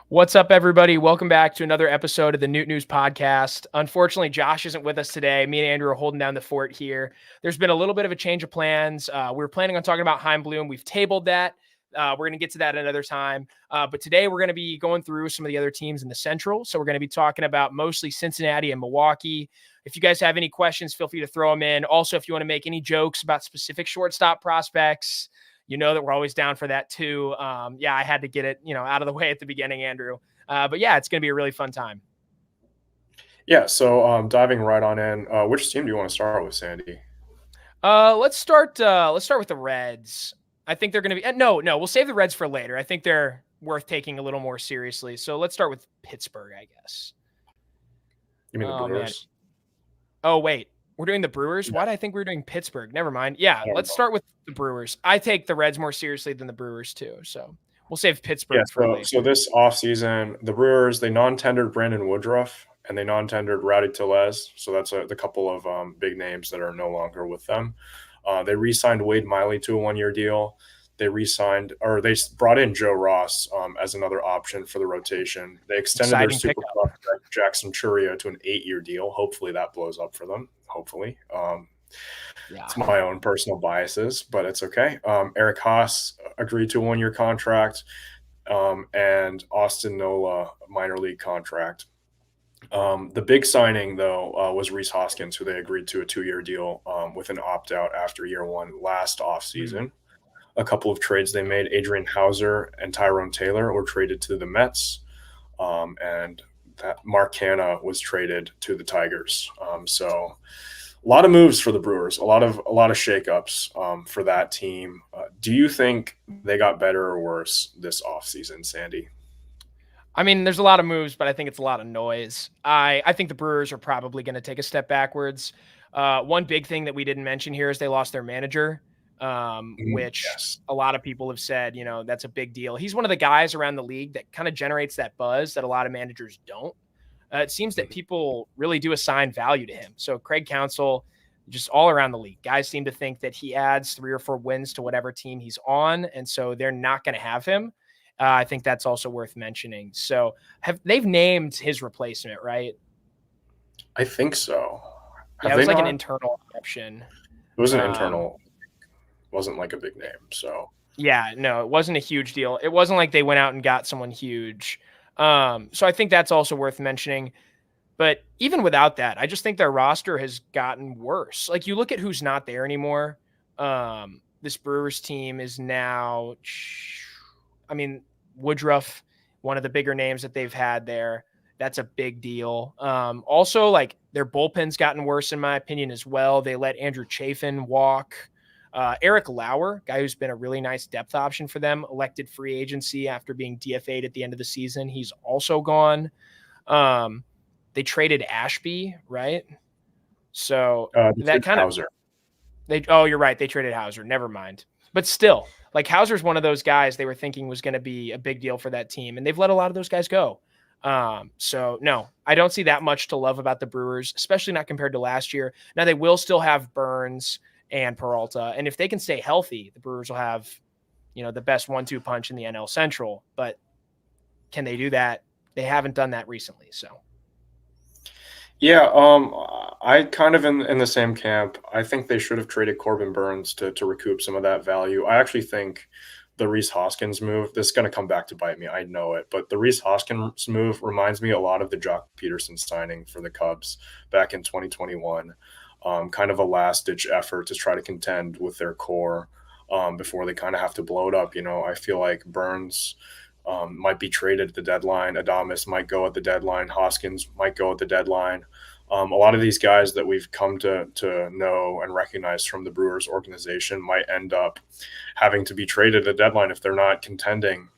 What's up, everybody? Welcome back to another episode of the Newt News Podcast. Unfortunately, Josh isn't with us today. Me and Andrew are holding down the fort here. There's been a little bit of a change of plans. We were planning on talking about Heim Bloom. We've tabled that. We're going to get to that another time. But today we're going to be going through some of the other teams in the Central. So we're going to be talking about mostly Cincinnati and Milwaukee. If you guys have any questions, feel free to throw them in. Also, if you want to make any jokes about specific shortstop prospects, you know that we're always down for that too. I had to get it, out of the way at the beginning, Andrew. But yeah, it's going to be a really fun time. Yeah, so diving right on in, which team do you want to start with, Sandy? Let's start with the Reds. I think they're going to be no, we'll save the Reds for later. I think they're worth taking a little more seriously. So let's start with Pittsburgh, I guess. You mean the Brewers? Man. Oh, wait. We're doing the Brewers? Yeah. Why did I think we were doing Pittsburgh? Never mind. Yeah, let's start with the Brewers. I take the Reds more seriously than the Brewers, too. So we'll save Pittsburgh for later. So this offseason, the Brewers, they non-tendered Brandon Woodruff, and they non-tendered Rowdy Tellez. So that's the couple of big names that are no longer with them. They re-signed Wade Miley to a one-year deal. They brought in Joe Ross as another option for the rotation. They extended their super prospect Jackson Chourio to an 8-year deal. Hopefully that blows up for them. Hopefully. It's my own personal biases, but it's okay. Eric Haas agreed to a one-year contract, and Austin Nola minor league contract. The big signing, though, was Rhys Hoskins, who they agreed to a 2-year deal with an opt-out after year one last offseason. A couple of trades they made, Adrian Hauser and Tyrone Taylor were traded to the Mets, and that Mark Canha was traded to the Tigers. So a lot of moves for the Brewers, a lot of shakeups for that team. Do you think they got better or worse this offseason, Sandy? I mean, there's a lot of moves, but I think it's a lot of noise. I think the Brewers are probably going to take a step backwards. One big thing that we didn't mention here is they lost their manager, which a lot of people have said, that's a big deal. He's one of the guys around the league that kind of generates that buzz that a lot of managers don't. It seems that people really do assign value to him. So Craig Counsell, just all around the league, guys seem to think that he adds 3 or 4 wins to whatever team he's on, and so they're not going to have him. I think that's also worth mentioning. So they've named his replacement, right? I think so. Yeah, it was like an internal option. It was an internal. It wasn't like a big name. So yeah, no, it wasn't a huge deal. It wasn't like they went out and got someone huge. So I think that's also worth mentioning. But even without that, I just think their roster has gotten worse. Like, you look at who's not there anymore. This Brewers team is now, Woodruff, one of the bigger names that they've had there. That's a big deal. Also, like, their bullpen's gotten worse, in my opinion, as well. They let Andrew Chafin walk. Eric Lauer, guy who's been a really nice depth option for them, elected free agency after being DFA'd at the end of the season. He's also gone. They traded Ashby, right? So that kind of Hauser. You're right. They traded Hauser. Never mind. But still, like, Hauser's one of those guys they were thinking was going to be a big deal for that team, and they've let a lot of those guys go. So no, I don't see that much to love about the Brewers, especially not compared to last year. Now, they will still have Burns and Peralta, and if they can stay healthy, the Brewers will have, the best 1-2 punch in the NL Central. But can they do that? They haven't done that recently. So yeah, I kind of in the same camp. I think they should have traded Corbin Burns to recoup some of that value. I actually think the Rhys Hoskins move, this is going to come back to bite me, I know it, but the Rhys Hoskins move reminds me a lot of the Jock Peterson signing for the Cubs back in 2021. Kind of a last-ditch effort to try to contend with their core before they kind of have to blow it up. I feel like Burns might be traded at the deadline. Adames might go at the deadline. Hoskins might go at the deadline. A lot of these guys that we've come to know and recognize from the Brewers organization might end up having to be traded at the deadline if they're not contending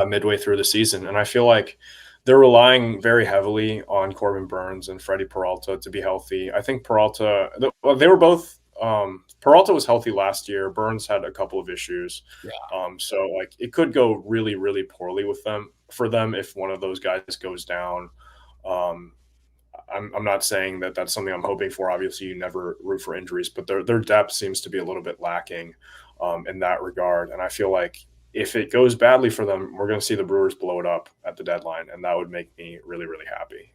midway through the season. And I feel like they're relying very heavily on Corbin Burns and Freddie Peralta to be healthy. I think Peralta, they were both Peralta was healthy last year. Burns had a couple of issues. Yeah. So like it could go really, really poorly for them if one of those guys goes down. I'm not saying that that's something I'm hoping for. Obviously, you never root for injuries, but their depth seems to be a little bit lacking in that regard. And I feel like if it goes badly for them, we're going to see the Brewers blow it up at the deadline, and that would make me really, really happy.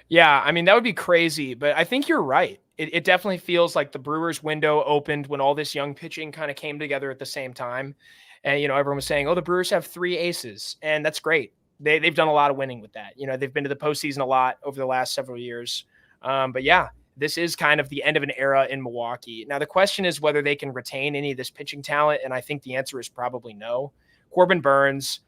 Yeah, I mean, that would be crazy, but I think you're right. It definitely feels like the Brewers window opened when all this young pitching kind of came together at the same time. And, everyone was saying, oh, the Brewers have 3 aces, and that's great. They've done a lot of winning with that. They've been to the postseason a lot over the last several years. But yeah, this is kind of the end of an era in Milwaukee. Now, the question is whether they can retain any of this pitching talent, and I think the answer is probably no. Corbin Burns,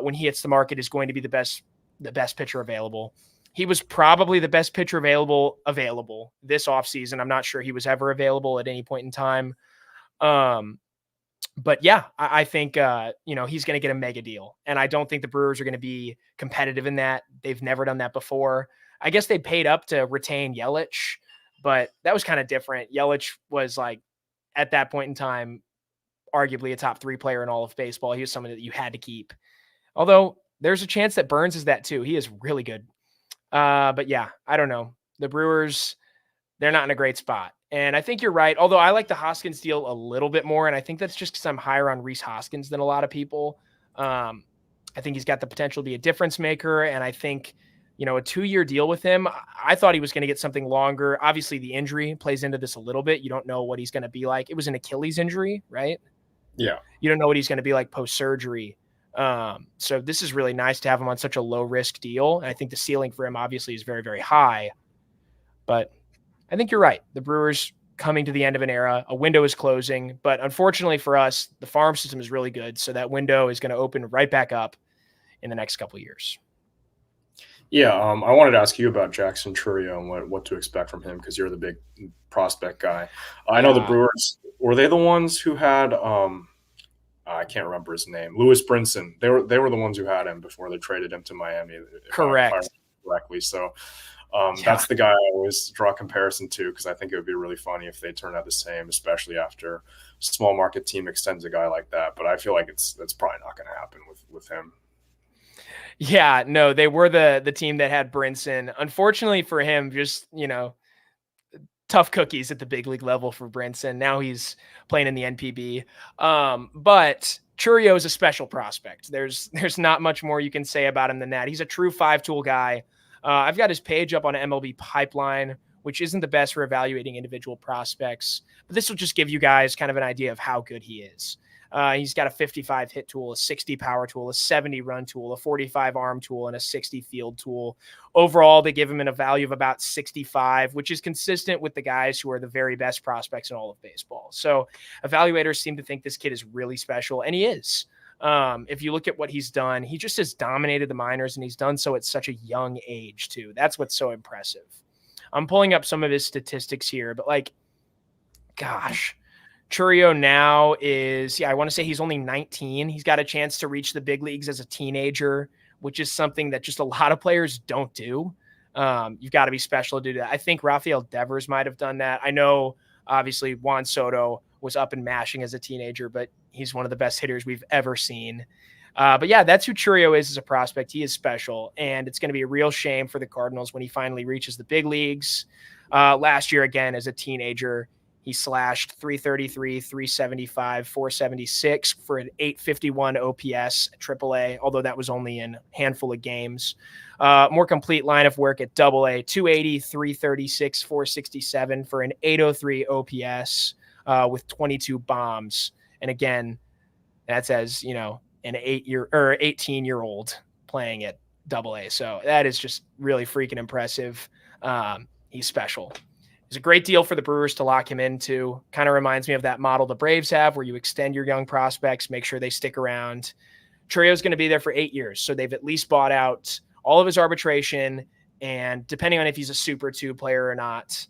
when he hits the market, is going to be the best pitcher available. He was probably the best pitcher available this offseason. I'm not sure he was ever available at any point in time. But yeah, I think, he's going to get a mega deal. And I don't think the Brewers are going to be competitive in that. They've never done that before. I guess they paid up to retain Yelich, but that was kind of different. Yelich was like, at that point in time, arguably a top 3 player in all of baseball. He was someone that you had to keep. Although there's a chance that Burns is that too. He is really good. But yeah, I don't know. The Brewers, they're not in a great spot. And I think you're right. Although I like the Hoskins deal a little bit more. And I think that's just because I'm higher on Rhys Hoskins than a lot of people. I think he's got the potential to be a difference maker. And I think, a 2-year deal with him, I thought he was going to get something longer. Obviously the injury plays into this a little bit. You don't know what he's going to be like. It was an Achilles injury, right? Yeah. You don't know what he's going to be like post-surgery. So this is really nice to have him on such a low risk deal. And I think the ceiling for him obviously is very, very high, but I think you're right. The Brewers coming to the end of an era, a window is closing, but unfortunately for us, the farm system is really good. So that window is going to open right back up in the next couple of years. Yeah. I wanted to ask you about Jackson Chourio and what to expect from him, because you're the big prospect guy. I know the Brewers, were they the ones who had, I can't remember his name, Lewis Brinson. They were the ones who had him before they traded him to Miami. Correct. If I remember correctly. So that's the guy I always draw a comparison to, because I think it would be really funny if they turn out the same, especially after a small market team extends a guy like that. But I feel like that's probably not going to happen with him. Yeah, no, they were the team that had Brinson. Unfortunately for him, just, tough cookies at the big league level for Brinson. Now he's playing in the NPB. But Chourio is a special prospect. There's not much more you can say about him than that. He's a true 5-tool guy. I've got his page up on MLB Pipeline, which isn't the best for evaluating individual prospects, but this will just give you guys kind of an idea of how good he is. He's got a 55 hit tool, a 60 power tool, a 70 run tool, a 45 arm tool, and a 60 field tool. Overall, they give him a value of about 65, which is consistent with the guys who are the very best prospects in all of baseball. So evaluators seem to think this kid is really special, and he is. If you look at what he's done, he just has dominated the minors, and he's done so at such a young age too. That's what's so impressive. I'm pulling up some of his statistics here, but gosh, Chourio now is, I want to say he's only 19. He's got a chance to reach the big leagues as a teenager, which is something that just a lot of players don't do. You've got to be special to do that. I think Rafael Devers might have done that. I know, obviously, Juan Soto was up and mashing as a teenager, but he's one of the best hitters we've ever seen. But yeah, that's who Chourio is as a prospect. He is special, and it's going to be a real shame for the Cardinals when he finally reaches the big leagues. Last year, again, as a teenager, he slashed 333, 375, 476 for an 851 OPS at AAA, although that was only in a handful of games. More complete line of work at AA, 280, 336, 467 for an 803 OPS with 22 bombs. And again, that's as, an 18-year-old playing at AA. So that is just really freaking impressive. He's special. It's a great deal for the Brewers to lock him into. Kind of reminds me of that model the Braves have, where you extend your young prospects, make sure they stick around. Chourio's going to be there for 8 years, so they've at least bought out all of his arbitration, and depending on if he's a Super 2 player or not,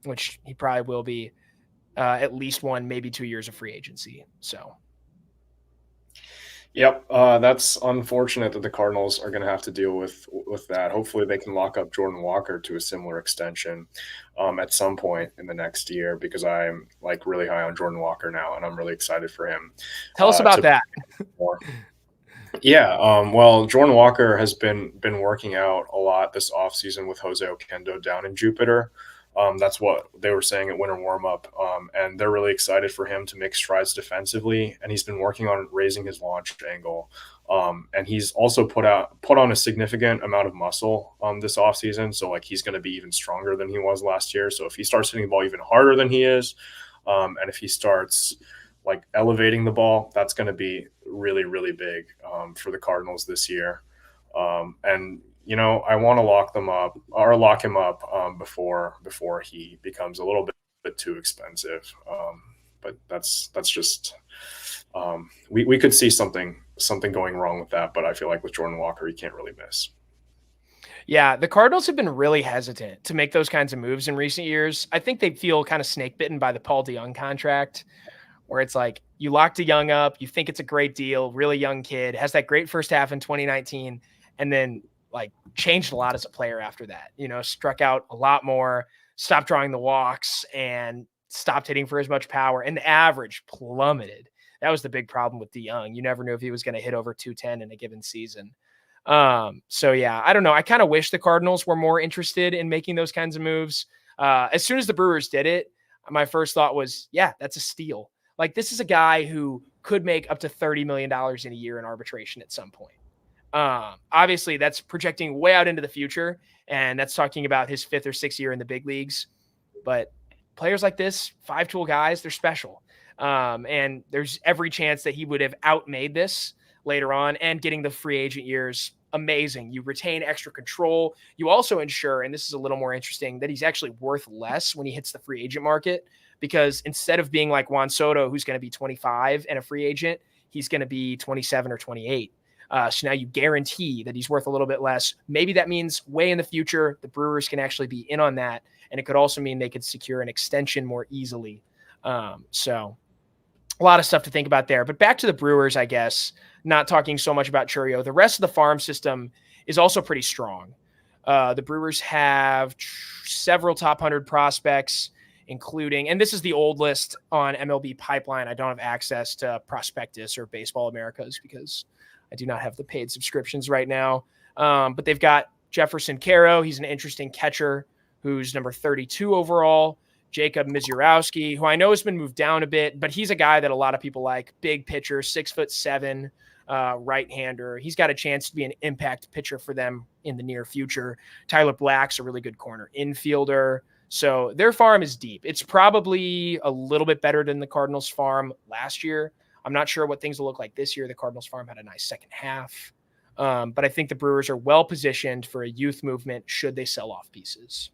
which he probably will be, at least 1, maybe 2 years of free agency. So. Yep, that's unfortunate that the Cardinals are going to have to deal with that. Hopefully they can lock up Jordan Walker to a similar extension at some point in the next year, because I'm really high on Jordan Walker now, and I'm really excited for him. Tell us about that. Yeah, well, Jordan Walker has been working out a lot this offseason with Jose Oquendo down in Jupiter. That's what they were saying at winter warmup, and they're really excited for him to make strides defensively. And he's been working on raising his launch angle, and he's also put on a significant amount of muscle this offseason. So like he's going to be even stronger than he was last year. So if he starts hitting the ball even harder than he is, and if he starts like elevating the ball, that's going to be really, really big for the Cardinals this year. And I want to lock him up before he becomes a little bit too expensive. But that's just we could see something going wrong with that. But I feel like with Jordan Walker, he can't really miss. Yeah, the Cardinals have been really hesitant to make those kinds of moves in recent years. I think they feel kind of snake bitten by the Paul DeJong contract, where it's like you locked DeJong up, you think it's a great deal, really young kid, has that great first half in 2019, and then like changed a lot as a player after that. Struck out a lot more, stopped drawing the walks, and stopped hitting for as much power, and the average plummeted. That was the big problem with DeJong. You never knew if he was going to hit over 210 in a given season. So yeah, I don't know. I kind of wish the Cardinals were more interested in making those kinds of moves. As soon as the Brewers did it, my first thought was, yeah, that's a steal. Like, this is a guy who could make up to $30 million in a year in arbitration at some point. Obviously, that's projecting way out into the future, and that's talking about his 5th or 6th year in the big leagues. But players like this, 5-tool guys, they're special. And there's every chance that he would have outmade this later on, and getting the free agent years, amazing. You retain extra control. You also ensure, and this is a little more interesting, that he's actually worth less when he hits the free agent market, because instead of being like Juan Soto, who's going to be 25 and a free agent, he's going to be 27 or 28. So now you guarantee that he's worth a little bit less. Maybe that means way in the future, the Brewers can actually be in on that. And it could also mean they could secure an extension more easily. So a lot of stuff to think about there. But back to the Brewers, I guess, not talking so much about Chourio. The rest of the farm system is also pretty strong. The Brewers have several top 100 prospects, including, and this is the old list on MLB Pipeline. I don't have access to Prospectus or Baseball Americas because I do not have the paid subscriptions right now. But they've got Jefferson Caro. He's an interesting catcher who's number 32 overall. Jacob Misiorowski, who I know has been moved down a bit, but he's a guy that a lot of people like. Big pitcher, 6'7", right-hander. He's got a chance to be an impact pitcher for them in the near future. Tyler Black's a really good corner infielder. So their farm is deep. It's probably a little bit better than the Cardinals farm last year. I'm not sure what things will look like this year. The Cardinals farm had a nice second half. But I think the Brewers are well positioned for a youth movement should they sell off pieces.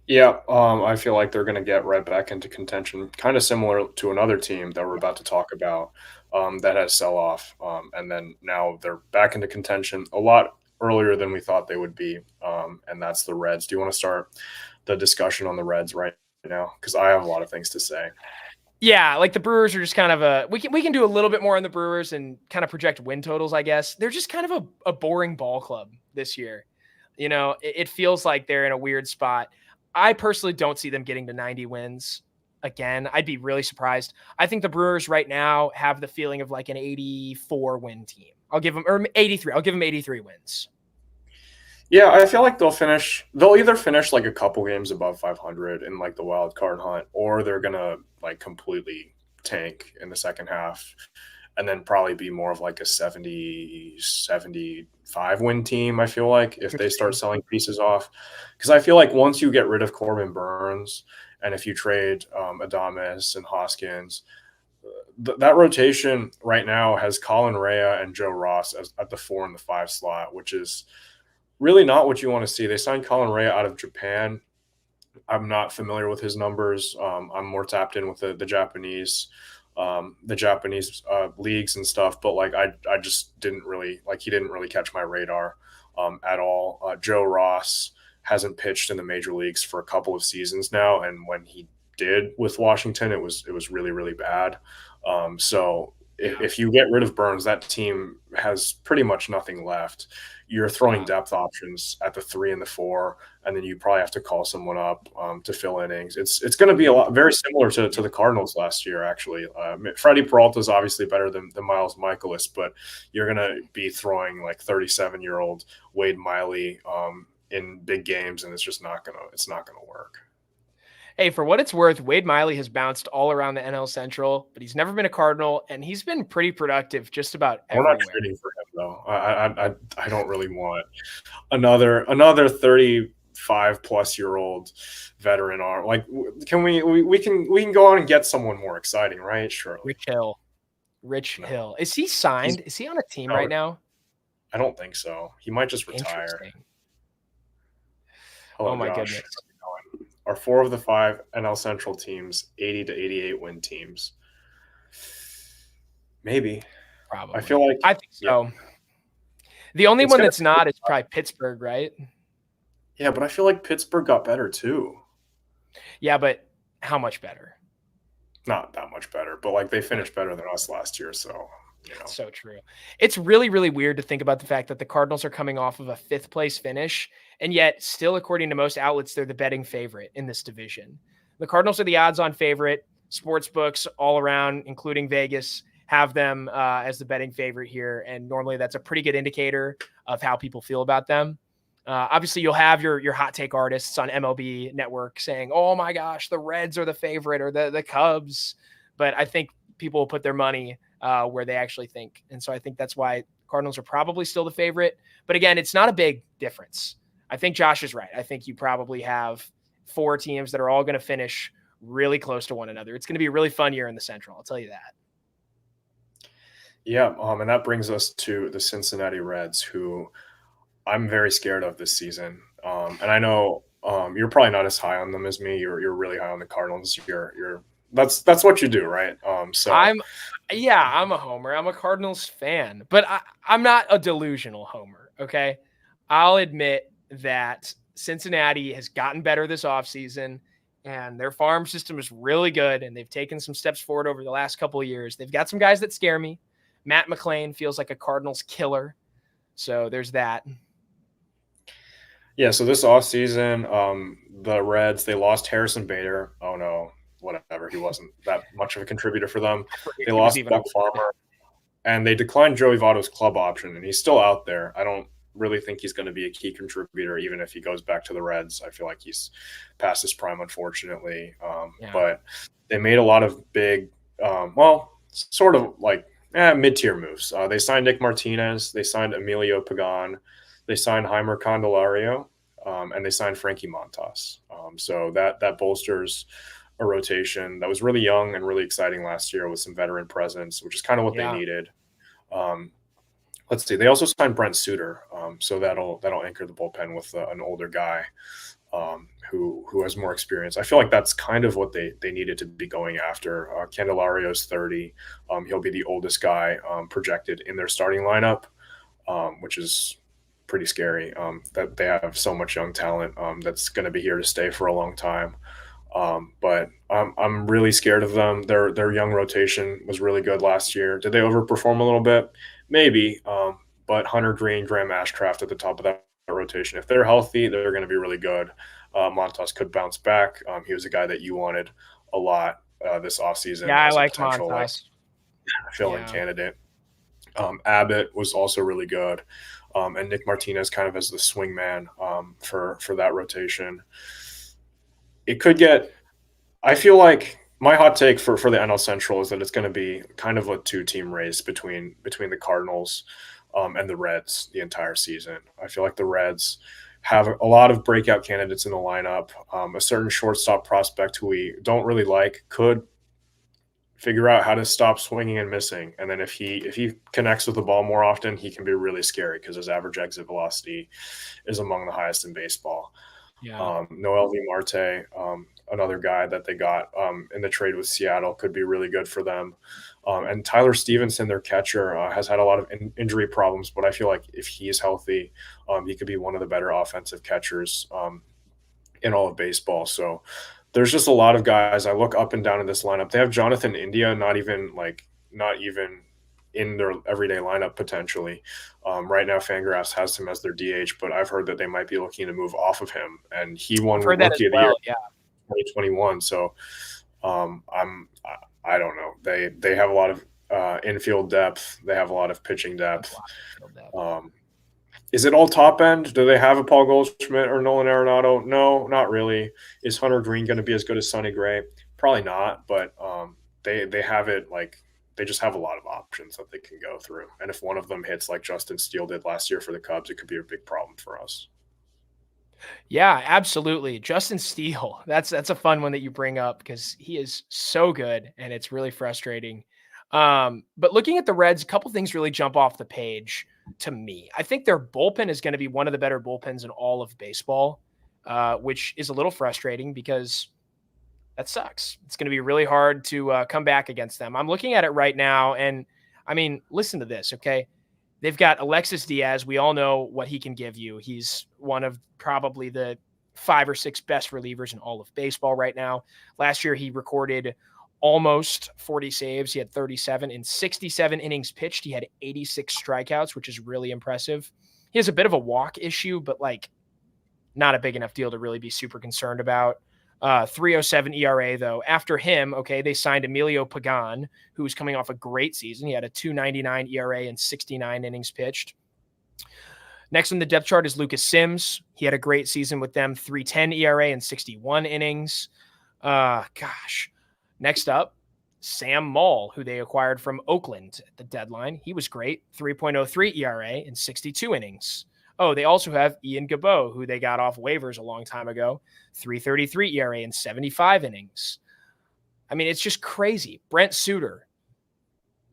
Yeah, I feel like they're going to get right back into contention, kind of similar to another team that we're about to talk about that has sell-off. And then now they're back into contention a lot earlier than we thought they would be, and that's the Reds. Do you want to start the discussion on the Reds right now? Because I have a lot of things to say. Yeah, like the Brewers are just kind of we can do a little bit more on the Brewers and kind of project win totals, I guess. They're just kind of a boring ball club this year. It feels like they're in a weird spot. I personally don't see them getting to 90 wins again. I'd be really surprised. I think the Brewers right now have the feeling of like an 84 win team. I'll give them, or 83. I'll give them 83 wins. Yeah, I feel like they'll either finish like a couple games above 500 in like the wild card hunt, or they're going to like completely tank in the second half and then probably be more of like a 70, 75 win team, I feel like, if they start selling pieces off. Because I feel like once you get rid of Corbin Burns and if you trade Adames and Hoskins, that rotation right now has Colin Rea and Joe Ross at the 4 and the 5 slot, which is really not what you want to see. They signed Colin Rea out of Japan. I'm not familiar with his numbers. I'm more tapped in with the Japanese leagues and stuff, but like I just didn't really he didn't really catch my radar at all. Joe Ross hasn't pitched in the major leagues for a couple of seasons now, and when he did with Washington, it was really, really bad. So if you get rid of Burns, that team has pretty much nothing left. You're throwing depth options at the 3 and the 4, and then you probably have to call someone up to fill innings. It's going to be very similar to the Cardinals last year, actually. Freddie Peralta is obviously better than Miles Michaelis, but you're going to be throwing like 37-year-old Wade Miley in big games, and it's not gonna work. Hey, for what it's worth, Wade Miley has bounced all around the NL Central, but he's never been a Cardinal, and he's been pretty productive just about We're not everywhere. trading for him though. I don't really want another 35-plus-year-old veteran arm. Like, can we can go on and get someone more exciting, right? Surely. Rich Hill. Rich No. Hill. Is he signed? Is he on a team right now? I don't think so. He might just retire. Interesting. Hello, Oh my Josh. goodness. Are 4 of the 5 NL Central teams 80 to 88 win teams? Maybe. Probably. I feel like I think so. Yeah. The only one that's not is probably Pittsburgh, right? Yeah, but I feel like Pittsburgh got better too. Yeah, but how much better? Not that much better, but like they finished better than us last year, so you know. So true. It's really, really weird to think about the fact that the Cardinals are coming off of a 5th place finish, and yet still, according to most outlets, they're the betting favorite in this division. The Cardinals are the odds-on favorite. Sports books all around, including Vegas, have them as the betting favorite here, and normally that's a pretty good indicator of how people feel about them. Obviously, you'll have your hot take artists on MLB Network saying, "Oh my gosh, the Reds are the favorite," or the Cubs. But I think people will put their money where they actually think, and so I think that's why Cardinals are probably still the favorite. But again, it's not a big difference. I think Josh is right. I think you probably have 4 teams that are all going to finish really close to one another. It's going to be a really fun year in the Central. I'll tell you that. Yeah, and that brings us to the Cincinnati Reds, who I'm very scared of this season. And I know you're probably not as high on them as me. You're really high on the Cardinals. That's what you do, right? So I'm a homer. I'm a Cardinals fan, but I'm not a delusional homer. Okay, I'll admit that Cincinnati has gotten better this offseason, and their farm system is really good, and they've taken some steps forward over the last couple of years. They've got some guys that scare me. Matt McClain feels like a Cardinals killer, so there's that. Yeah, so this offseason, the Reds, they lost Harrison Bader. Oh, no, whatever. He wasn't that much of a contributor for them. They lost Buck Farmer, and they declined Joey Votto's club option, and he's still out there. I don't really think he's going to be a key contributor, even if he goes back to the Reds. I feel like he's past his prime, unfortunately. But they made a lot of big, sort of like mid-tier moves. They signed Nick Martinez. They signed Emilio Pagan. They signed Heimer Candelario, and they signed Frankie Montas. So that bolsters a rotation that was really young and really exciting last year with some veteran presence, which is kind of what they needed. Let's see. They also signed Brent Suter, so that'll anchor the bullpen with an older guy who has more experience. I feel like that's kind of what they needed to be going after. Candelario's 30. He'll be the oldest guy projected in their starting lineup, which is pretty scary that they have so much young talent that's going to be here to stay for a long time. But I'm really scared of them. Their young rotation was really good last year. Did they overperform a little bit? Maybe. But Hunter Green, Graham Ashcraft at the top of that rotation, if they're healthy, they're going to be really good. Montas could bounce back. He was a guy that you wanted a lot this offseason. Yeah, I like Montas. Fill-in candidate. Abbott was also really good. And Nick Martinez kind of as the swing man for that rotation. It could get – I feel like my hot take for the NL Central is that it's going to be kind of a 2-team race between the Cardinals and the Reds the entire season. I feel like the Reds have a lot of breakout candidates in the lineup. A certain shortstop prospect who we don't really like could figure out how to stop swinging and missing. And then if he connects with the ball more often, he can be really scary because his average exit velocity is among the highest in baseball. Yeah. Noel V. Marte, another guy that they got in the trade with Seattle, could be really good for them. And Tyler Stevenson, their catcher, has had a lot of injury problems, but I feel like if he is healthy, he could be one of the better offensive catchers in all of baseball. So there's just a lot of guys. I look up and down in this lineup. They have Jonathan India, not even in their everyday lineup potentially. Right now, Fangraphs has him as their DH, but I've heard that they might be looking to move off of him. And he won Rookie of the Year 2021. So I don't know. They have a lot of infield depth. They have a lot of pitching depth. Is it all top end? Do they have a Paul Goldschmidt or Nolan Arenado? No, not really. Is Hunter Green going to be as good as Sonny Gray? Probably not, but they have it like they just have a lot of options that they can go through. And if one of them hits like Justin Steele did last year for the Cubs, it could be a big problem for us. Yeah, absolutely. Justin Steele. That's a fun one that you bring up because he is so good and it's really frustrating. But looking at the Reds, a couple things really jump off the page to me. I think their bullpen is going to be one of the better bullpens in all of baseball, which is a little frustrating because that sucks. It's going to be really hard to come back against them. I'm looking at it right now, and I mean, listen to this, okay? They've got Alexis Diaz. We all know what he can give you. He's one of probably the 5 or 6 best relievers in all of baseball right now. Last year, he recorded almost 40 saves. He had 37 in 67 innings pitched. He had 86 strikeouts, which is really impressive. He has a bit of a walk issue, but like not a big enough deal to really be super concerned about. 3.07 ERA, though. After him, okay, they signed Emilio Pagan, who was coming off a great season. He had a 2.99 ERA and 69 innings pitched. Next on the depth chart is Lucas Sims. He had a great season with them, 3.10 ERA and 61 innings. Next up, Sam Moll, who they acquired from Oakland at the deadline. He was great, 3.03 ERA and 62 innings. Oh, they also have Ian Gabot, who they got off waivers a long time ago, 3.33 ERA and 75 innings. I mean, it's just crazy. Brent Suter,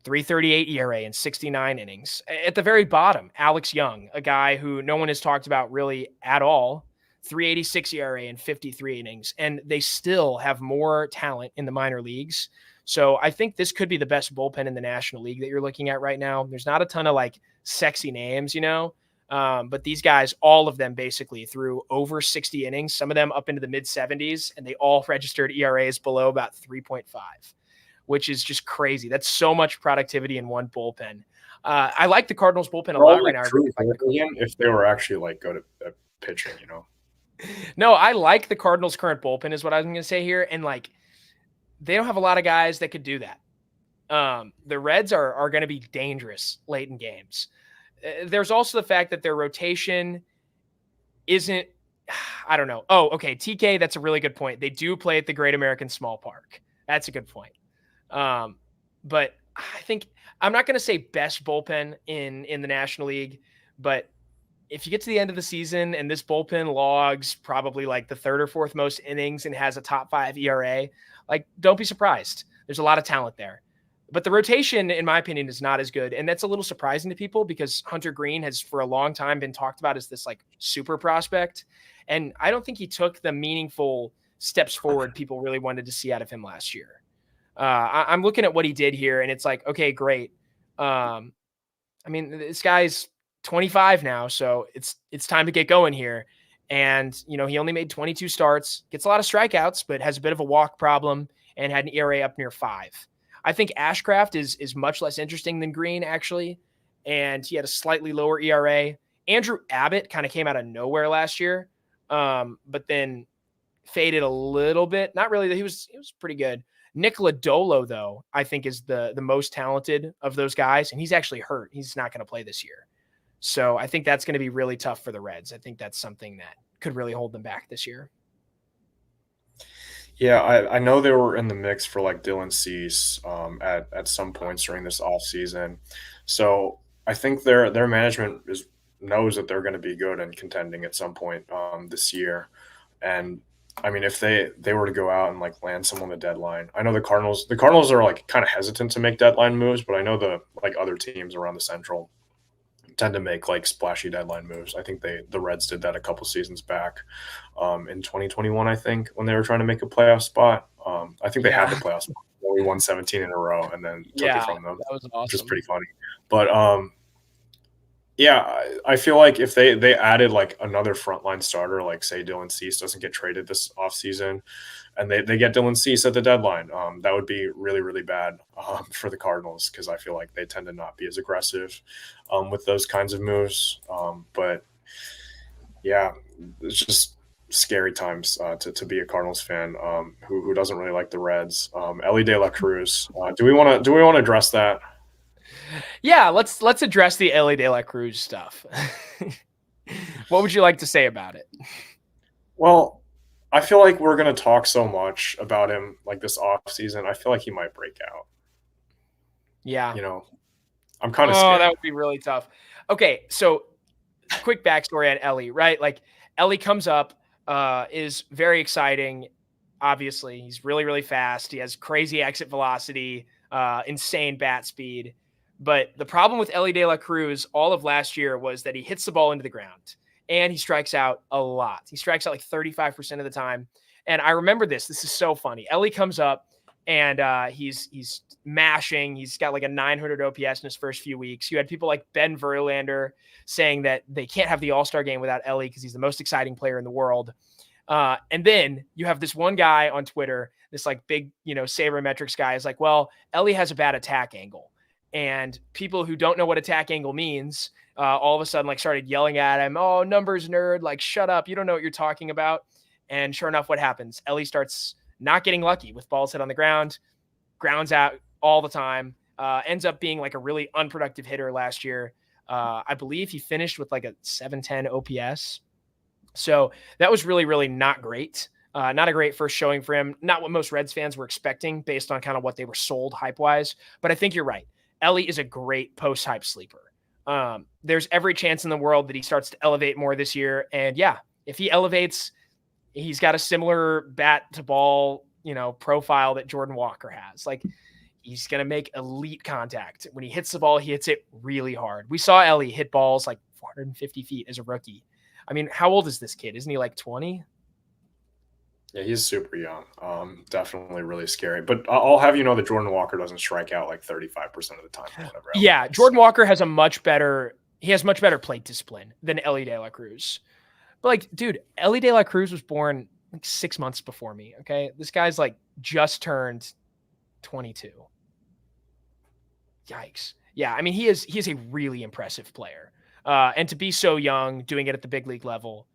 3.38 ERA and 69 innings. At the very bottom, Alex Young, a guy who no one has talked about really at all, 3.86 ERA and 53 innings. And they still have more talent in the minor leagues. So I think this could be the best bullpen in the National League that you're looking at right now. There's not a ton of like sexy names, you know. But these guys, all of them basically threw over 60 innings, some of them up into the mid 70s, and they all registered ERAs below about 3.5, which is just crazy. That's so much productivity in one bullpen. I like the Cardinals bullpen a lot right now. If they were actually like good at pitching, you know. No, I like the Cardinals' current bullpen is what I was going to say here. And like, they don't have a lot of guys that could do that. The Reds are going to be dangerous late in games. There's also the fact that their rotation isn't, I don't know. Oh, okay. TK, that's a really good point. They do play at the Great American Small Park. That's a good point. But I think I'm not going to say best bullpen in the National League, but if you get to the end of the season and this bullpen logs probably like the 3rd or 4th most innings and has a top 5 ERA, like don't be surprised. There's a lot of talent there. But the rotation, in my opinion, is not as good. And that's a little surprising to people because Hunter Green has for a long time been talked about as this like super prospect. And I don't think he took the meaningful steps forward people really wanted to see out of him last year. I'm looking at what he did here and it's like, okay, great. I mean, this guy's 25 now, so it's time to get going here. And, you know, he only made 22 starts, gets a lot of strikeouts, but has a bit of a walk problem and had an ERA up near 5. I think Ashcraft is much less interesting than Green, actually, and he had a slightly lower ERA. Andrew Abbott kind of came out of nowhere last year, but then faded a little bit. Not really. He was pretty good. Nick Lodolo, though, I think is the most talented of those guys, and he's actually hurt. He's not going to play this year. So I think that's going to be really tough for the Reds. I think that's something that could really hold them back this year. Yeah, I know they were in the mix for like Dylan Cease at some points during this offseason. So I think their management knows that they're going to be good and contending at some point this year. And I mean, if they were to go out and like land someone on the deadline, I know the Cardinals are like kind of hesitant to make deadline moves, but I know the like other teams around the Central tend to make like splashy deadline moves. I think the Reds did that a couple seasons back in 2021, I think, when they were trying to make a playoff spot. I think they had the playoff spot. We won 17 in a row and then took it from them. That was awesome. Which is pretty funny. But yeah, I feel like if they added like another frontline starter, like say Dylan Cease doesn't get traded this offseason, and they get Dylan Cease at the deadline, that would be really, really bad for the Cardinals because I feel like they tend to not be as aggressive with those kinds of moves. But yeah, it's just scary times to be a Cardinals fan who doesn't really like the Reds. Elly De La Cruz. Do we want to address that? Yeah, let's address the Elly De La Cruz stuff. What would you like to say about it? Well, I feel like we're going to talk so much about him like this offseason. I feel like he might break out. Yeah. You know, I'm kind of Oh, that scared. would be really tough. Okay, so quick backstory on Elly, right? Like Elly comes up, is very exciting. Obviously, he's really, really fast. He has crazy exit velocity, insane bat speed. But the problem with Elly De La Cruz all of last year was that he hits the ball into the ground and he strikes out a lot. He strikes out like 35% of the time. And I remember this. This is so funny. Elly comes up and he's mashing. He's got like a 900 OPS in his first few weeks. You had people like Ben Verlander saying that they can't have the All-Star game without Elly because he's the most exciting player in the world. And then you have this one guy on Twitter, this like big, sabermetrics guy is like, well, Elly has a bad attack angle. And people who don't know what attack angle means, all of a sudden like started yelling at him, oh, numbers nerd, like shut up. You don't know what you're talking about. And sure enough, what happens? Elly starts not getting lucky with balls hit on the ground, grounds out all the time, ends up being like a really unproductive hitter last year. I believe he finished with like a 710 OPS. So that was really, really not great. Not a great first showing for him. Not what most Reds fans were expecting based on kind of what they were sold hype wise. But I think you're right. Elly is a great post hype sleeper. There's every chance in the world that he starts to elevate more this year. And yeah, if he elevates, he's got a similar bat to ball, profile that Jordan Walker has. Like he's going to make elite contact. When he hits the ball, he hits it really hard. We saw Elly hit balls like 450 feet as a rookie. I mean, how old is this kid? Isn't he like 20? Yeah, he's super young. Definitely really scary. But I'll have you know that Jordan Walker doesn't strike out like 35% of the time or whatever. Yeah, Jordan Walker has much better plate discipline than Elly De La Cruz. But like, dude, Elly De La Cruz was born like 6 months before me. Okay. This guy's like just turned 22. Yikes. Yeah. I mean, he is a really impressive player. And to be so young, doing it at the big league level,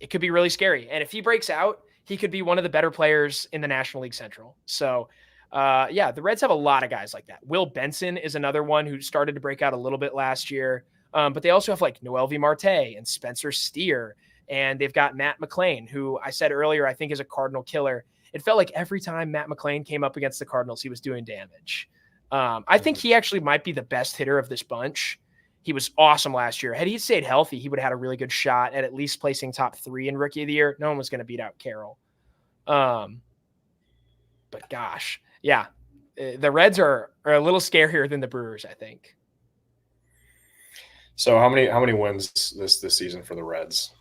it could be really scary. And if he breaks out, he could be one of the better players in the National League Central. So, the Reds have a lot of guys like that. Will Benson is another one who started to break out a little bit last year. But they also have like Noelvi Marte and Spencer Steer. And they've got Matt McLain, who I said earlier, I think is a Cardinal killer. It felt like every time Matt McLain came up against the Cardinals, he was doing damage. I think he actually might be the best hitter of this bunch. He was awesome last year. Had he stayed healthy, he would have had a really good shot at least placing top 3 in Rookie of the Year. No one was going to beat out Carroll. But gosh, yeah, the Reds are a little scarier than the Brewers, I think. So how many wins this season for the Reds?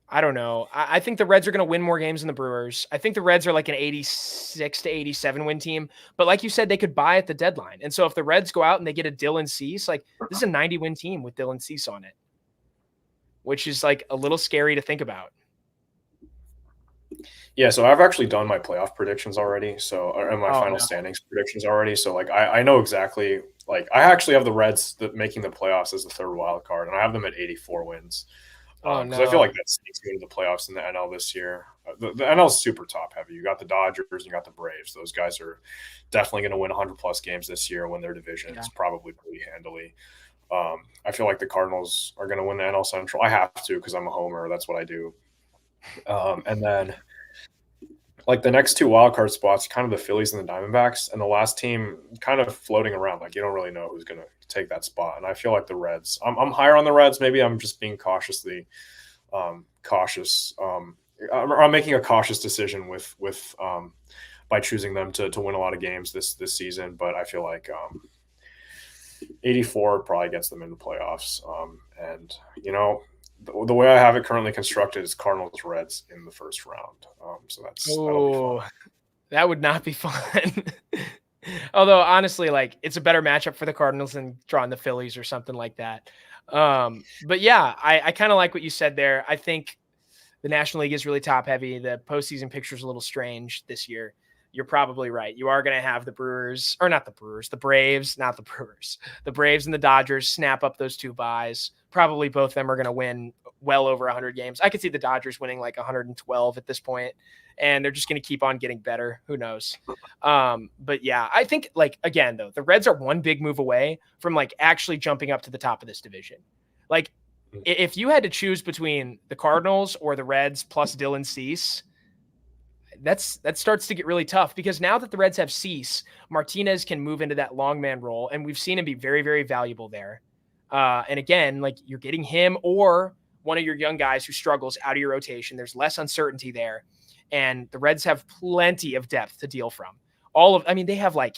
I don't know. I think the Reds are going to win more games than the Brewers. I think the Reds are like an 86 to 87 win team. But like you said, they could buy at the deadline. And so if the Reds go out and they get a Dylan Cease, like this is a 90 win team with Dylan Cease on it, which is like a little scary to think about. Yeah, so I've actually done my playoff predictions already. So and my final standings predictions already. So like I know exactly. Like I actually have the Reds making the playoffs as the third wild card, and I have them at 84 wins. Because I feel like that sneaks me into the playoffs in the NL this year. The NL is super top heavy. You got the Dodgers and you got the Braves. Those guys are definitely going to win 100+ games this year, win their divisions probably pretty handily. I feel like the Cardinals are going to win the NL Central. I have to because I'm a homer. That's what I do. And then like the next 2 wild card spots, kind of the Phillies and the Diamondbacks, and the last team kind of floating around. Like you don't really know who's going to take that spot. And I feel like the Reds. I'm higher on the Reds. Maybe I'm just being cautiously cautious. I'm making a cautious decision with by choosing them to win a lot of games this season. But I feel like 84 probably gets them in the playoffs. And the way I have it currently constructed is Cardinals Reds in the first round. So that'll be fun. That would not be fun. Although honestly, like it's a better matchup for the Cardinals than drawing the Phillies or something like that. But yeah, I kind of like what you said there. I think the National League is really top heavy. The postseason picture is a little strange this year. you're probably right. You are going to have the Brewers, or not the Brewers, the Braves, not the Brewers. The Braves and the Dodgers snap up those 2 byes. Probably both of them are going to win well over 100 games. I could see the Dodgers winning like 112 at this point, and they're just going to keep on getting better. Who knows? But yeah, I think, like, again, though, the Reds are one big move away from like actually jumping up to the top of this division. Like, if you had to choose between the Cardinals or the Reds plus Dylan Cease, that starts to get really tough, because now that the Reds have Cease, Martinez can move into that long man role, and we've seen him be very, very valuable there. And again, like, you're getting him or one of your young guys who struggles out of your rotation. There's less uncertainty there, and the Reds have plenty of depth to deal from. They have like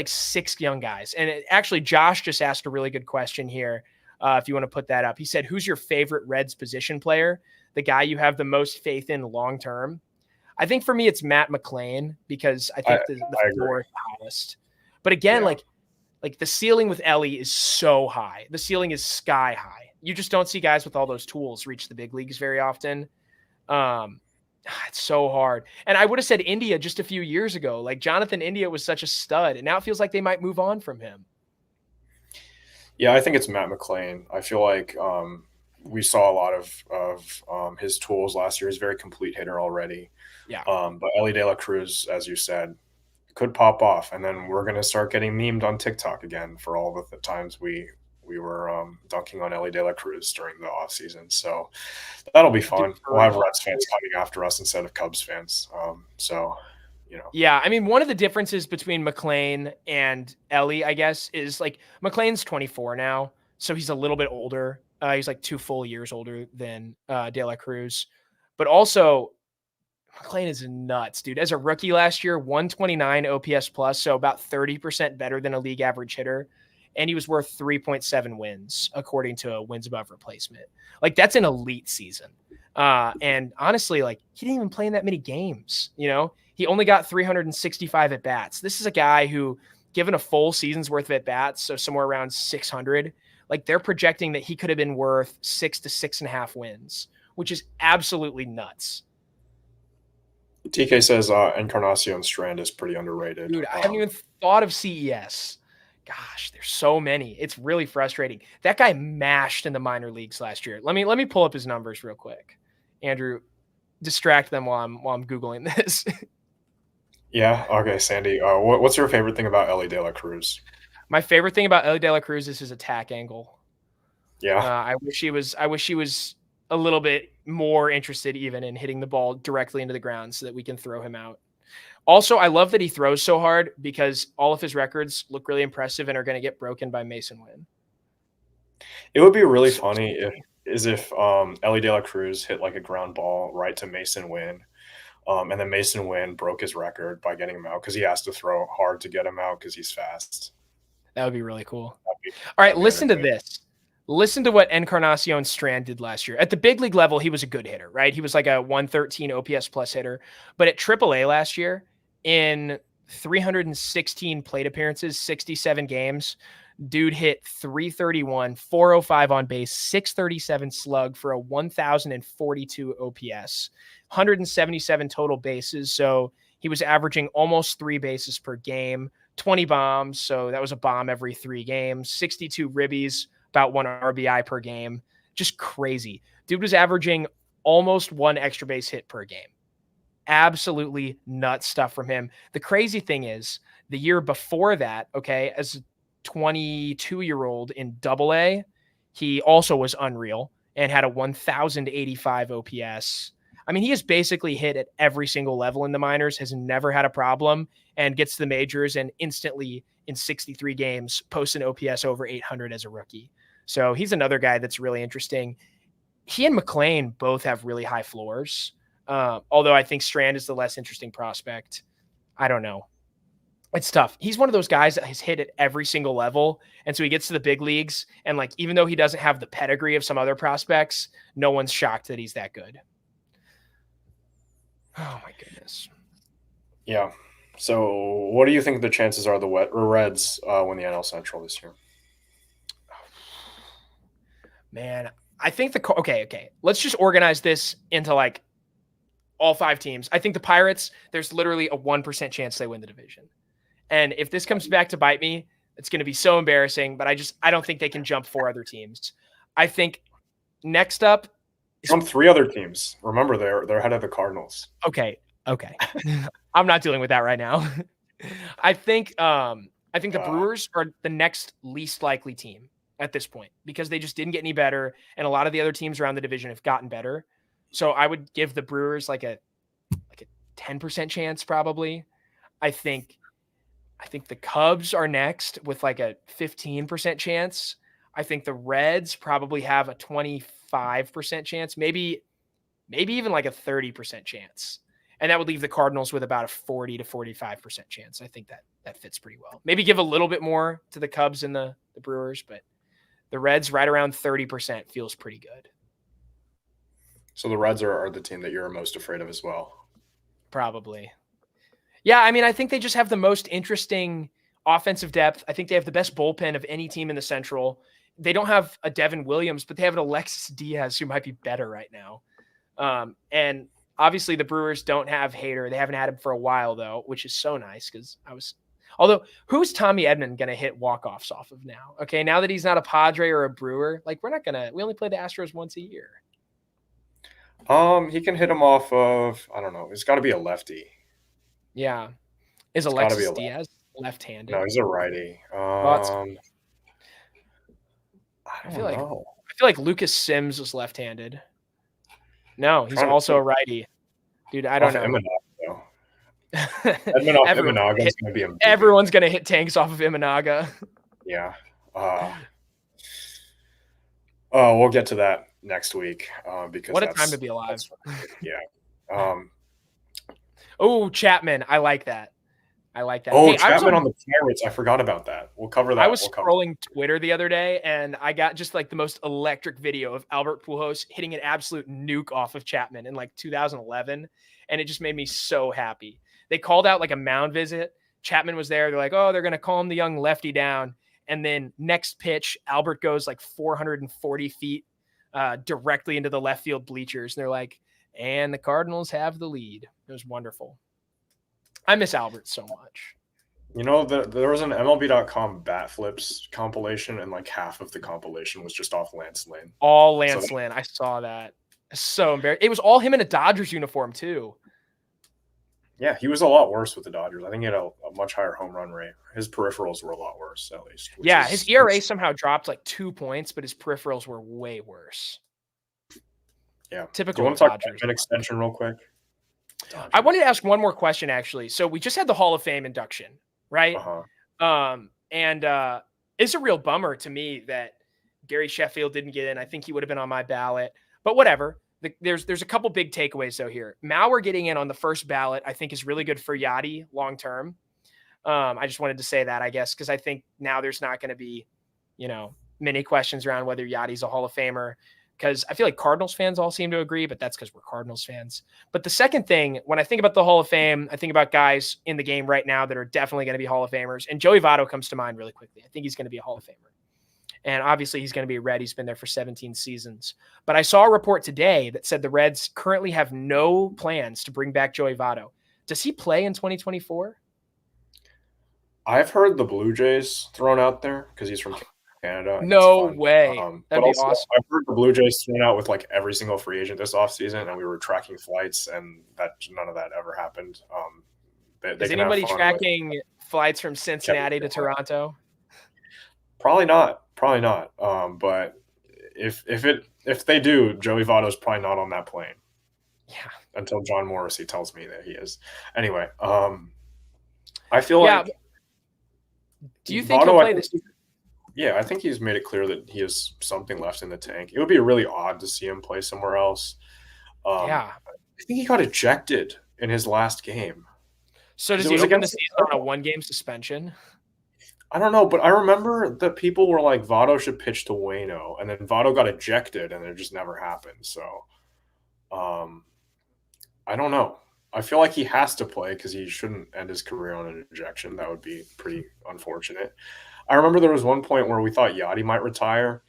6 young guys. And actually, Josh just asked a really good question here. If you want to put that up, he said, "Who's your favorite Reds position player? The guy you have the most faith in long term?" I think for me, it's Matt McLain, because I think the floor is highest. But again, like the ceiling with Elly is so high. The ceiling is sky high. You just don't see guys with all those tools reach the big leagues very often. It's so hard. And I would have said India just a few years ago. Like, Jonathan India was such a stud, and now it feels like they might move on from him. Yeah, I think it's Matt McLain. I feel like we saw a lot of his tools last year. He's a very complete hitter already. Yeah. But Elly De La Cruz, as you said, could pop off, and then we're going to start getting memed on TikTok again for all of the times we were dunking on Elly De La Cruz during the offseason. So that'll be fun. We'll have Reds fans coming after us instead of Cubs fans. Yeah, I mean, one of the differences between McLain and Elly, I guess, is like McLain's 24 now, so he's a little bit older. He's like 2 full years older than De La Cruz. But also, McLain is nuts, dude. As a rookie last year, 129 OPS plus, so about 30% better than a league average hitter. And he was worth 3.7 wins, according to wins above replacement. Like, that's an elite season. And honestly, like, he didn't even play in that many games. He only got 365 at bats. This is a guy who, given a full season's worth of at bats, so somewhere around 600, like, they're projecting that he could have been worth 6 to 6.5 wins, which is absolutely nuts. TK says Encarnacion Strand is pretty underrated. Dude, I haven't even thought of CES. Gosh, there's so many. It's really frustrating. That guy mashed in the minor leagues last year. Let me pull up his numbers real quick. Andrew, distract them while I'm Googling this. Yeah. Okay, Sandy. What's your favorite thing about Elly De La Cruz? My favorite thing about Elly De La Cruz is his attack angle. Yeah. I wish he was a little bit more interested even in hitting the ball directly into the ground so that we can throw him out. Also, I love that he throws so hard, because all of his records look really impressive and are going to get broken by Mason Wynn. It would be really funny if Elly De La Cruz hit like a ground ball right to Mason Wynn, and then Mason Wynn broke his record by getting him out, because he has to throw hard to get him out because he's fast. That would be really cool. All right, listen to this. Listen to what Encarnacion Strand did last year. At the big league level, he was a good hitter, right? He was like a 113 OPS plus hitter. But at AAA last year, in 316 plate appearances, 67 games, dude hit 331, 405 on base, 637 slug for a 1,042 OPS, 177 total bases. So he was averaging almost 3 bases per game, 20 bombs. So that was a bomb every 3 games, 62 ribbies, about 1 RBI per game. Just crazy. Dude was averaging almost 1 extra base hit per game. Absolutely nuts stuff from him. The crazy thing is, the year before that, okay, as a 22-year-old in AA, he also was unreal and had a 1,085 OPS. I mean, he has basically hit at every single level in the minors, has never had a problem, and gets to the majors and instantly, in 63 games, posts an OPS over 800 as a rookie. So he's another guy that's really interesting. He and McLain both have really high floors. Although I think Strand is the less interesting prospect. I don't know. It's tough. He's one of those guys that has hit at every single level. And so he gets to the big leagues, and like, even though he doesn't have the pedigree of some other prospects, no one's shocked that he's that good. Oh my goodness. Yeah. So what do you think the chances are the Reds win the NL Central this year? Man, I think okay. Let's just organize this into like all 5 teams. I think the Pirates, there's literally a 1% chance they win the division. And if this comes back to bite me, it's going to be so embarrassing, but I don't think they can jump 4 other teams. I think next up Jump 3 other teams. Remember, they're ahead of the Cardinals. Okay. I'm not dealing with that right now. I think the Brewers are the next least likely team at this point because they just didn't get any better, and a lot of the other teams around the division have gotten better. So I would give the Brewers like a 10% chance probably. I think the Cubs are next with like a 15% chance. I think the Reds probably have a 25% chance, maybe even like a 30% chance. And that would leave the Cardinals with about a 40 to 45% chance. I think that fits pretty well. Maybe give a little bit more to the Cubs and the Brewers, but the Reds right around 30% feels pretty good. So the Reds are the team that you're most afraid of as well. Probably. Yeah, I mean, I think they just have the most interesting offensive depth. I think they have the best bullpen of any team in the Central. They don't have a Devin Williams, but they have an Alexis Diaz who might be better right now. And obviously the Brewers don't have Hader. They haven't had him for a while though, which is so nice although who's Tommy Edman going to hit walk-offs off of now? Okay. Now that he's not a Padre or a Brewer, like we only play the Astros once a year. He can hit him off of, I don't know. It's got to be a lefty. Yeah. Is Alexis Diaz left-handed? No, he's a righty. I feel like Lucas Sims was left-handed. No, he's also a righty. Dude, I don't know. Everyone's going to hit tanks off of Imanaga. Yeah. We'll get to that next week because what a time to be alive. Yeah. Chapman. I like that. Oh, hey, Chapman on the Pirates. I forgot about that. We'll cover that. I was scrolling Twitter the other day, and I got just like the most electric video of Albert Pujols hitting an absolute nuke off of Chapman in like 2011, and it just made me so happy. They called out like a mound visit. Chapman was there. They're like, oh, they're going to calm the young lefty down. And then next pitch, Albert goes like 440 feet directly into the left field bleachers. And they're like, and the Cardinals have the lead. It was wonderful. I miss Albert so much. You know, there was an MLB.com bat flips compilation, and like half of the compilation was just off Lance Lynn. All Lance Lynn. I saw that. So embarrassing. It was all him in a Dodgers uniform, too. Yeah, he was a lot worse with the Dodgers. I think he had a much higher home run rate. His peripherals were a lot worse, at least. Yeah, his ERA somehow dropped like 2 points, but his peripherals were way worse. Yeah. Typical. Do you want to talk about an extension real quick? Dodgers. I wanted to ask one more question, actually. So we just had the Hall of Fame induction, right? And it's a real bummer to me that Gary Sheffield didn't get in. I think he would have been on my ballot, but whatever. There's a couple big takeaways though here. Mauer getting in on the first ballot, I think is really good for Yachty long term. I just wanted to say that, I guess, because I think now there's not going to be, many questions around whether Yachty's a Hall of Famer. Because I feel like Cardinals fans all seem to agree, but that's because we're Cardinals fans. But the second thing, when I think about the Hall of Fame, I think about guys in the game right now that are definitely going to be Hall of Famers. And Joey Votto comes to mind really quickly. I think he's going to be a Hall of Famer. And obviously he's going to be a Red. He's been there for 17 seasons. But I saw a report today that said the Reds currently have no plans to bring back Joey Votto. Does he play in 2024? I've heard the Blue Jays thrown out there because he's from Canada. No way. That'd be awesome. I've heard the Blue Jays thrown out with like every single free agent this offseason, and we were tracking flights, and none of that ever happened. Is anybody tracking flights from Cincinnati to Toronto? Probably not. But if they do, Joey Votto's probably not on that plane. Yeah. Until John Morrissey tells me that he is. Anyway, I feel like. Do you think he'll play this? Yeah, I think he's made it clear that he has something left in the tank. It would be really odd to see him play somewhere else. I think he got ejected in his last game. So does he open the season on a one-game suspension? I don't know, but I remember that people were like, Votto should pitch to Waino, and then Votto got ejected, and it just never happened. So, I don't know. I feel like he has to play because he shouldn't end his career on an ejection. That would be pretty unfortunate. I remember there was one point where we thought Yachty might retire,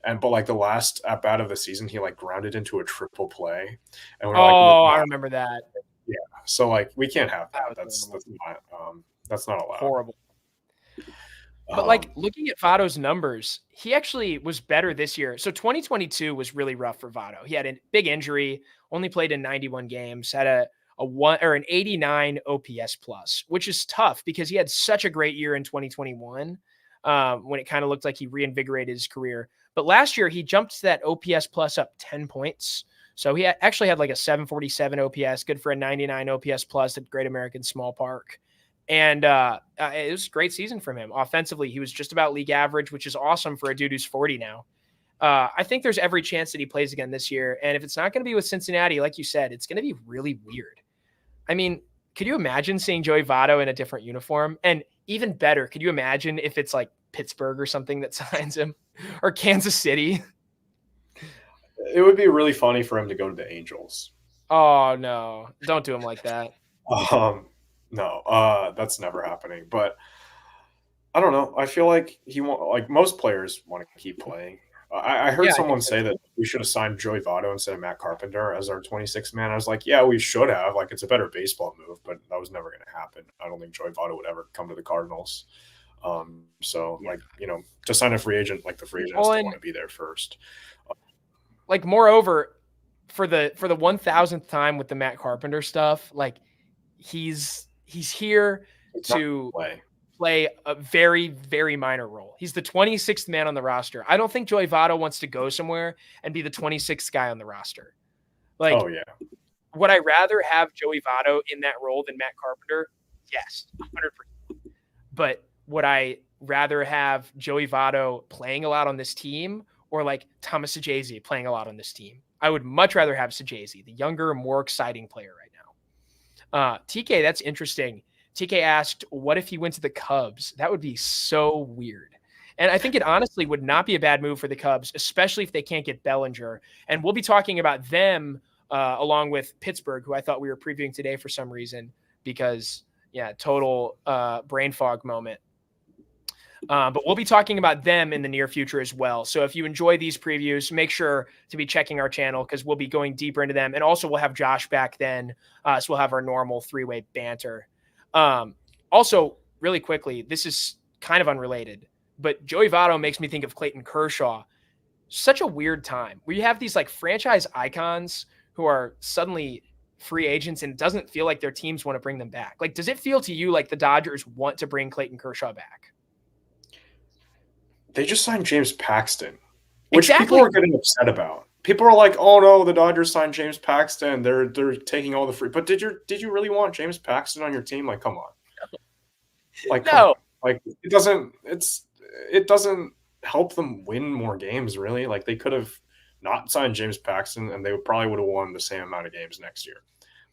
but like the last at bat of the season, he like grounded into a triple play, and we're like, Oh, nah. I remember that. Yeah. So like we can't have That that. was That's not allowed. horrible. But like looking at Votto's numbers, he actually was better this year. So 2022 was really rough for Votto. He had a big injury, only played in 91 games, had a one or an 89 OPS plus, which is tough because he had such a great year in 2021 when it kind of looked like he reinvigorated his career. But last year he jumped that OPS plus up 10 points. So he actually had like a 747 OPS, good for a 99 OPS plus at Great American Small Park. And it was a great season from him. Offensively, he was just about league average, which is awesome for a dude who's 40 now. I think there's every chance that he plays again this year. And if it's not going to be with Cincinnati, like you said, it's going to be really weird. I mean, could you imagine seeing Joey Votto in a different uniform? And even better, could you imagine if it's like Pittsburgh or something that signs him, or Kansas City? It would be really funny for him to go to the Angels. Oh, no. Don't do him like that. No, that's never happening. But I don't know. I feel like most players want to keep playing. I heard someone say that we should have signed Joey Votto instead of Matt Carpenter as our 26th man. I was like, yeah, we should have. Like, it's a better baseball move, but that was never going to happen. I don't think Joey Votto would ever come to the Cardinals. To sign a free agent, like the free agent has to want to be there first. Like, moreover, for the 1000th time with the Matt Carpenter stuff, like he's here to play a very, very minor role. He's the 26th man on the roster. I don't think Joey Votto wants to go somewhere and be the 26th guy on the roster. Like, oh yeah, would I rather have Joey Votto in that role than Matt Carpenter? Yes, 100%. But would I rather have Joey Votto playing a lot on this team or like Thomas Saggese playing a lot on this team? I would much rather have Saggese, the younger, more exciting player right now. TK, that's interesting. TK asked, what if he went to the Cubs? That would be so weird. And I think it honestly would not be a bad move for the Cubs, especially if they can't get Bellinger. And we'll be talking about them along with Pittsburgh, who I thought we were previewing today for some reason because, total brain fog moment. But we'll be talking about them in the near future as well. So if you enjoy these previews, make sure to be checking our channel because we'll be going deeper into them. And also we'll have Josh back then. So we'll have our normal three-way banter. Also, really quickly, this is kind of unrelated, but Joey Votto makes me think of Clayton Kershaw. Such a weird time. We have these like franchise icons who are suddenly free agents and it doesn't feel like their teams want to bring them back. Like, does it feel to you like the Dodgers want to bring Clayton Kershaw back? They just signed James Paxton, which people are getting upset about. People are like, "Oh no, the Dodgers signed James Paxton. They're taking all the free." But did you really want James Paxton on your team? Like, come on. Like, no. Like it doesn't help them win more games, really. Like they could have not signed James Paxton, and they probably would have won the same amount of games next year.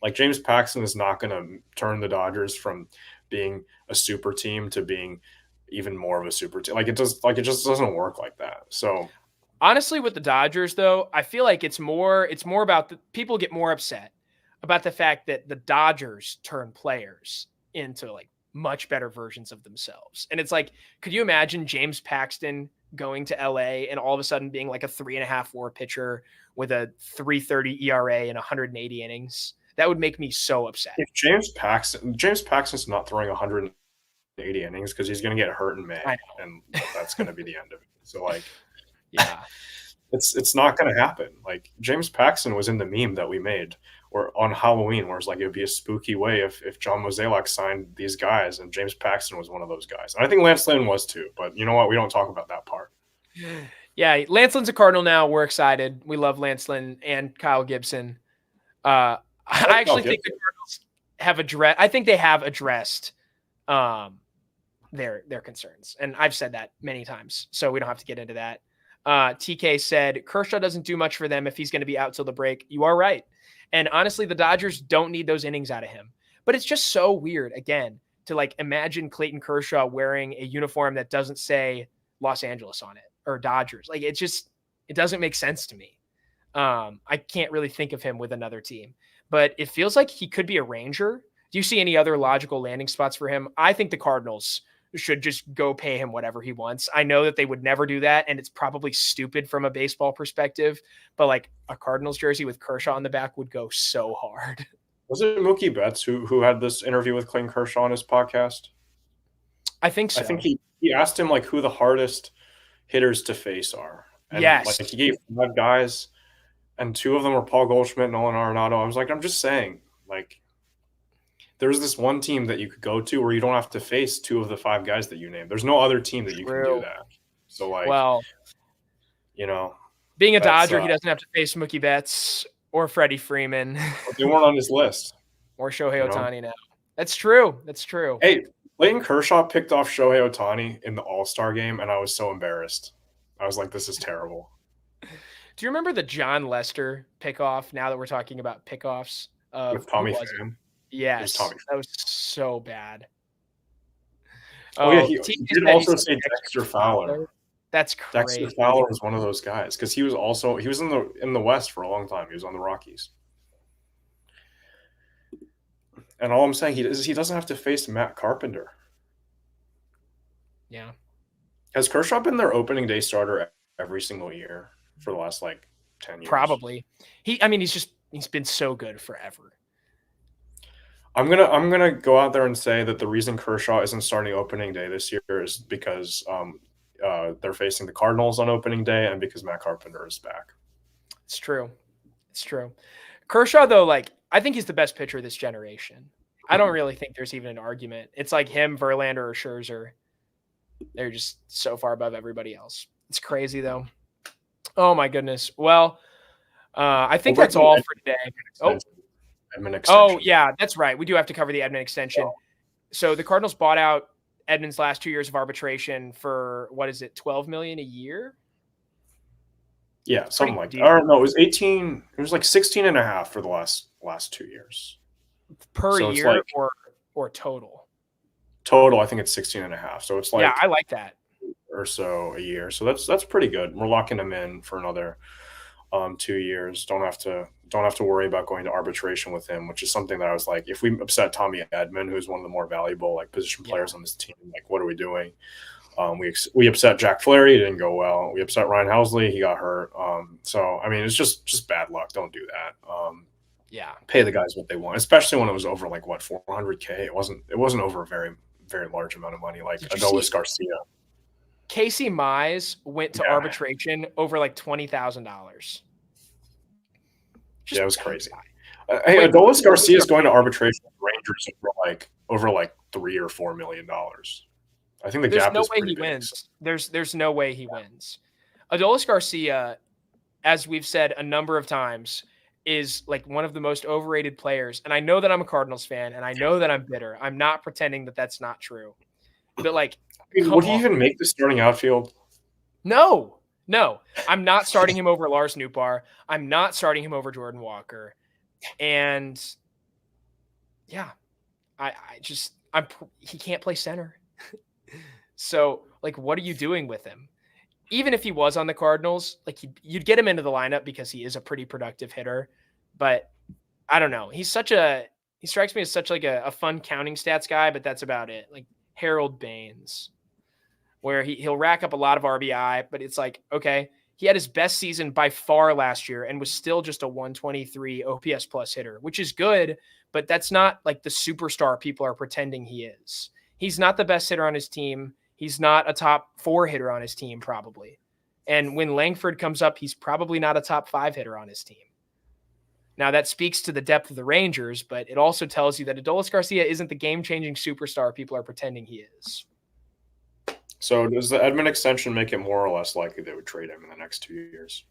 Like James Paxton is not going to turn the Dodgers from being a super team to being even more of a super team. It just doesn't work like that. So honestly, with the Dodgers, though, I feel like it's more about people get more upset about the fact that the Dodgers turn players into like much better versions of themselves. And it's like, could you imagine James Paxton going to LA and all of a sudden being like a 3.5 WAR pitcher with a 3.30 ERA and 180 innings? That would make me so upset. If James Paxton's not throwing 180 innings because he's going to get hurt in May, and that's going to be the end of it. So like, yeah, it's not going to happen. Like James Paxton was in the meme that we made or on Halloween, where it's like it would be a spooky way if John Mozeliak signed these guys, and James Paxton was one of those guys. And I think Lance Lynn was too, but you know what? We don't talk about that part. Yeah, Lance Lynn's a Cardinal now. We're excited. We love Lance Lynn and Kyle Gibson. I actually think the Cardinals have addressed. I think they have addressed their concerns, and I've said that many times, so we don't have to get into that. TK said Kershaw doesn't do much for them if he's going to be out till the break. You are right, and honestly, the Dodgers don't need those innings out of him. But it's just so weird again to like imagine Clayton Kershaw wearing a uniform that doesn't say Los Angeles on it or Dodgers. Like it doesn't make sense to me. I can't really think of him with another team. but it feels like he could be a Ranger. Do you see any other logical landing spots for him? I think the Cardinals should just go pay him whatever he wants. I know that they would never do that, and it's probably stupid from a baseball perspective, but like a Cardinals jersey with Kershaw on the back would go so hard. Was it Mookie Betts who had this interview with Clayton Kershaw on his podcast? I think so. I think he asked him like who the hardest hitters to face are. And Yes. like he gave 5 guys, and 2 of them were Paul Goldschmidt and Nolan Arenado. I was like, I'm just saying, like, there's this one team that you could go to where you don't have to face 2 of the 5 guys that you named. There's no other team that you can do that. So, like, well, you know, being a Dodger, he doesn't have to face Mookie Betts or Freddie Freeman. They weren't on his list. Or Shohei Ohtani now. That's true. That's true. Hey, Clayton Kershaw picked off Shohei Ohtani in the All-Star game, and I was so embarrassed. I was like, this is terrible. Do you remember the John Lester pickoff, now that we're talking about pickoffs? With Tommy Pham? Yes. That was so bad. Oh, yeah, he did also say Dexter Fowler. That's crazy. Dexter Fowler was one of those guys because he was in the West for a long time. He was on the Rockies. And all I'm saying he doesn't have to face Matt Carpenter. Yeah. Has Kershaw been their opening day starter every single year for the last like 10 years? Probably. He's been so good forever. I'm gonna go out there and say that the reason Kershaw isn't starting opening day this year is because they're facing the Cardinals on opening day and because Matt Carpenter is back. It's true. It's true. Kershaw, though, like, I think he's the best pitcher of this generation. I don't really think there's even an argument. It's like him, Verlander, or Scherzer. They're just so far above everybody else. It's crazy, though. Oh, my goodness. Well, I think that's all for today. Oh, yeah, that's right. We do have to cover the Edman extension. Oh. So the Cardinals bought out Edman's last 2 years of arbitration for, what is it, $12 million a year? Yeah, something like that. Or no, it was 18. It was like 16 and a half for the last 2 years. Per year, like, or total? Total, I think it's 16 and a half. So it's like, yeah, I like that. Or so a year. So that's pretty good. We're locking him in for another 2 years. Don't have to worry about going to arbitration with him, which is something that I was like, if we upset Tommy Edman, who's one of the more valuable like position players on this team, like what are we doing? We upset Jack Flaherty, it didn't go well. We upset Ryan Housley, he got hurt. So I mean, it's just bad luck. Don't do that. Yeah, pay the guys what they want, especially when it was over like what $400K. It wasn't over a very very large amount of money, like Adolis Garcia. Casey Mize went to arbitration over like $20,000. Yeah, it was crazy. Hey, Adolis Garcia is going to arbitration with Rangers over like $3 or $4 million. I think the gap is pretty big. Wins. There's no way he wins. Adolis Garcia, as we've said a number of times, is like one of the most overrated players. And I know that I'm a Cardinals fan, and I know that I'm bitter. I'm not pretending that that's not true. But like, would he even make the starting outfield? No. I'm not starting him over Lars Nootbaar. I'm not starting him over Jordan Walker. And yeah, he can't play center. So like, what are you doing with him? Even if he was on the Cardinals, like you'd get him into the lineup because he is a pretty productive hitter. But I don't know. He strikes me as such like a fun counting stats guy, but that's about it. Like Harold Baines, where he'll rack up a lot of RBI, but it's like, okay, he had his best season by far last year and was still just a 123 OPS plus hitter, which is good, but that's not like the superstar people are pretending he is. He's not the best hitter on his team. He's not a top 4 hitter on his team, probably. And when Langford comes up, he's probably not a top 5 hitter on his team. Now, that speaks to the depth of the Rangers, but it also tells you that Adolis Garcia isn't the game-changing superstar people are pretending he is. So does the Edman extension make it more or less likely they would trade him in the next 2 years?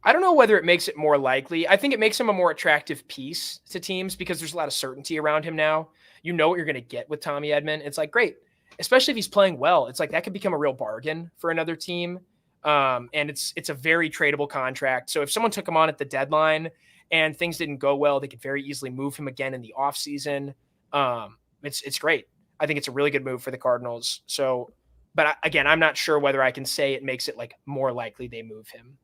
I don't know whether it makes it more likely. I think it makes him a more attractive piece to teams because there's a lot of certainty around him now. You know what you're going to get with Tommy Edman. It's like, great. Especially if he's playing well. It's like that could become a real bargain for another team. And it's a very tradable contract. So if someone took him on at the deadline and things didn't go well, they could very easily move him again in the offseason. It's great. I think it's a really good move for the Cardinals. So, but again, I'm not sure whether I can say it makes it like more likely they move him.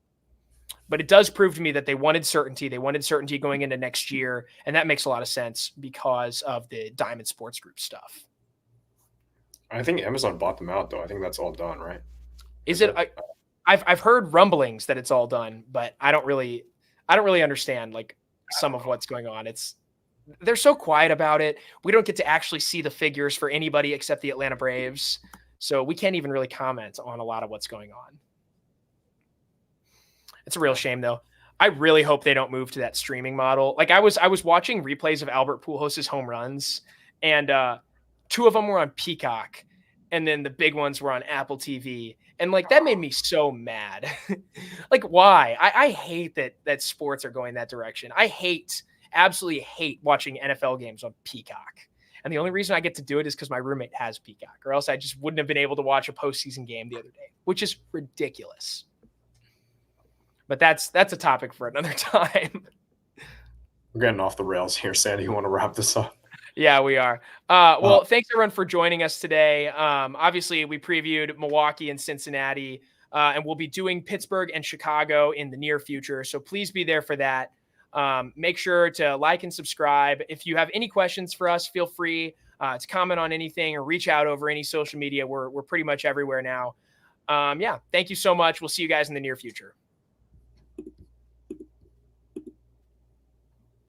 But it does prove to me that they wanted certainty. They wanted certainty going into next year, and that makes a lot of sense because of the Diamond Sports Group stuff. I think Amazon bought them out, though. I think that's all done, right? Is it? I've heard rumblings that it's all done, but I don't really understand like some of what's going on. They're so quiet about it. We don't get to actually see the figures for anybody except the Atlanta Braves, so we can't even really comment on a lot of what's going on. It's a real shame, though. I really hope they don't move to that streaming model. Like I was watching replays of Albert Pujols' home runs, and 2 of them were on Peacock, and then the big ones were on Apple TV. And like that made me so mad. Like, why? I hate that sports are going that direction. I absolutely hate watching NFL games on Peacock. And the only reason I get to do it is because my roommate has Peacock, or else I just wouldn't have been able to watch a postseason game the other day, which is ridiculous. But that's a topic for another time. We're getting off the rails here, Sandy. You want to wrap this up? Yeah, we are. Well, thanks everyone for joining us today. Obviously, we previewed Milwaukee and Cincinnati, and we'll be doing Pittsburgh and Chicago in the near future. So please be there for that. Make sure to like and subscribe. If you have any questions for us, feel free to comment on anything or reach out over any social media. We're pretty much everywhere now. Yeah, thank you so much. We'll see you guys in the near future.